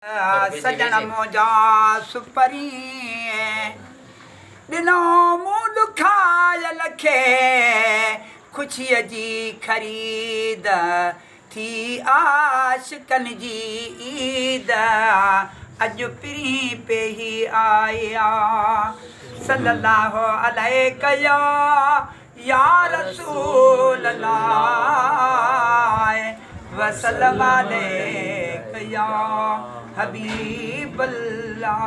सजन मोजा सुपरी दिनो मुंह दुखाय लखे खुशीअ जी ख़रीद थी आशिकन जी ईद अॼु पिरी पे ही आया सल्लल्लाहु अलैहि या रसूल अल्लाह वसल्लम अलैका या हबीब अल्लाह।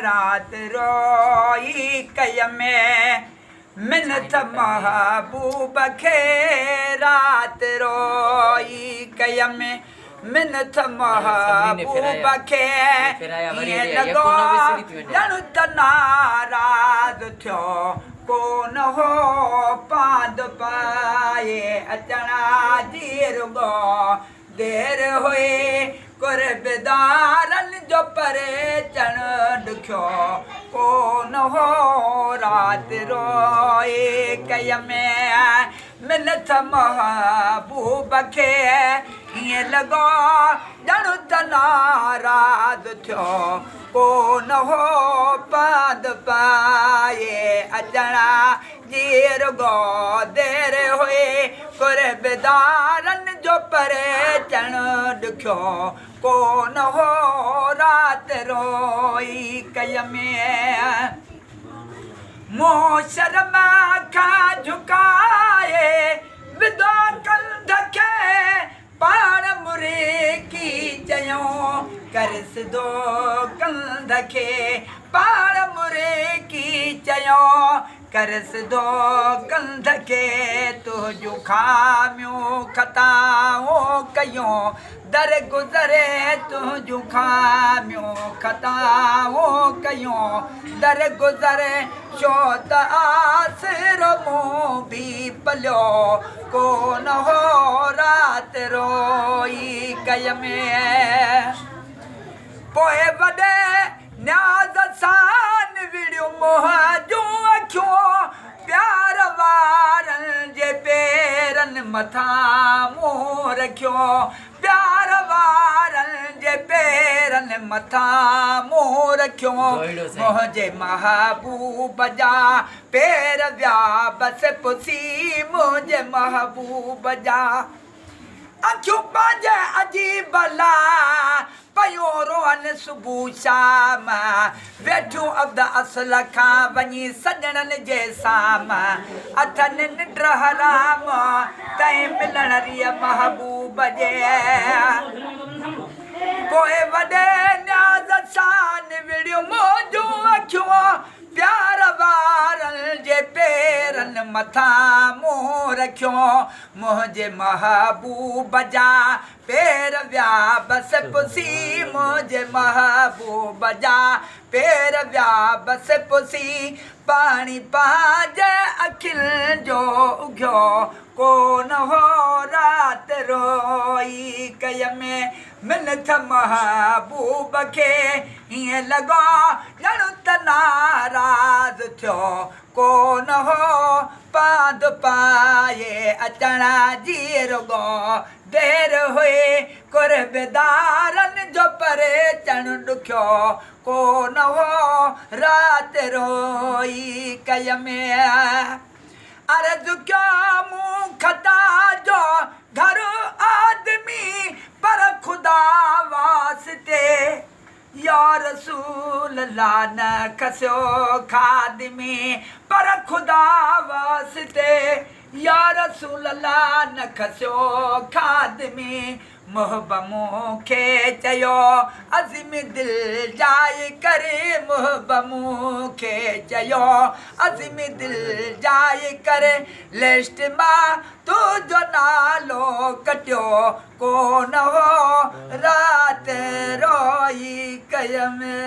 रात रोई कय में मिन्नत महबूब खे रात रोई कय में मिन्नत महबूब खे ईअं लॻो ॼण त नाराज़ थियो कोन हो पाद पाए अचणा जी रुगो देर हुई कुर्बदारनि जो परे चण ॾुखियो कोन हो रात रोए कय में मिन्नत महबूब खे ईअं लॻो ॼण त नाराज़ थियो कोन हो पाद पाए अचणा जी रुगो देर हुई कुर्बदारनि जो परे चण ॾुखियो कोन हो रात रोई कय में मोह शर्म खां झुकाए विदो कंध खे पाण मुरे की चयो कर सिधो कंध खे पाण मुरे की चयो कर सिधो कंध खे तुंहिंजूं खामियूं खताऊं कयूं दर गुज़रे तुंहिंजूं खामियूं खताऊं कयूं दर गुज़रे छो त आसिरो मूं बि पलियो कोन हो रात रोई कय में पोइ वॾे न्याज़ सां विड़ियूं मोह जूं अखियूं प्यार वारनि जे पेरनि मथां मुंहुं रखियो प्यार वारनि जे पेरनि मथां मुंहुं रखियो मुंहिंजे महबूब जा पेर विया बसि पुसी मुंहिंजे महबूब जा अखियूं पंहिंजे अजीब ला पयो रोअनि सुबुह शाम वेठियूं अब्द असुल खां वञी सॼणनि जे साम अथनि निंड हराम तंहिं मिलण रिय महबूब जे पोइ वॾे न्याज़ सां विड़ियूं मौजूं अखियूं प्यार वारनि जे पेरनि मथां मुंहुं रखियो मुंहिंजे महबूब जा पेर विया बसि पुसी मुंहिंजे महबूब जा पेर विया बसि पुसी पाणी पंहिंजे अखियुनि जो उघियो कोन हो रात रोई कय में मिन्नत महबूब खे ईअं लॻो ॼण त नाराज़ थियो कोन हो पाद पाए अचणा जी रुगो देर हुई कुर्बदारनि जो परे चण ॾुखियो कोन हो रात रोई कय में अर्ज़ कयो मूं खता जो घर आदमी पर ख़ुदा वास्ते या रसूल अल्लाह न खसियो खादमी पर ख़ुदा वास्ते या रसूल अल्लाह न खसियो खादमी मुहबमूं खे चयो अज़ीम दिल जाए करे मुहबमूं खे चयो अज़ीम दिल जाए करे लिस्ट मां तुंहिंजो नालो कटियो कोन हो रात रोई कय में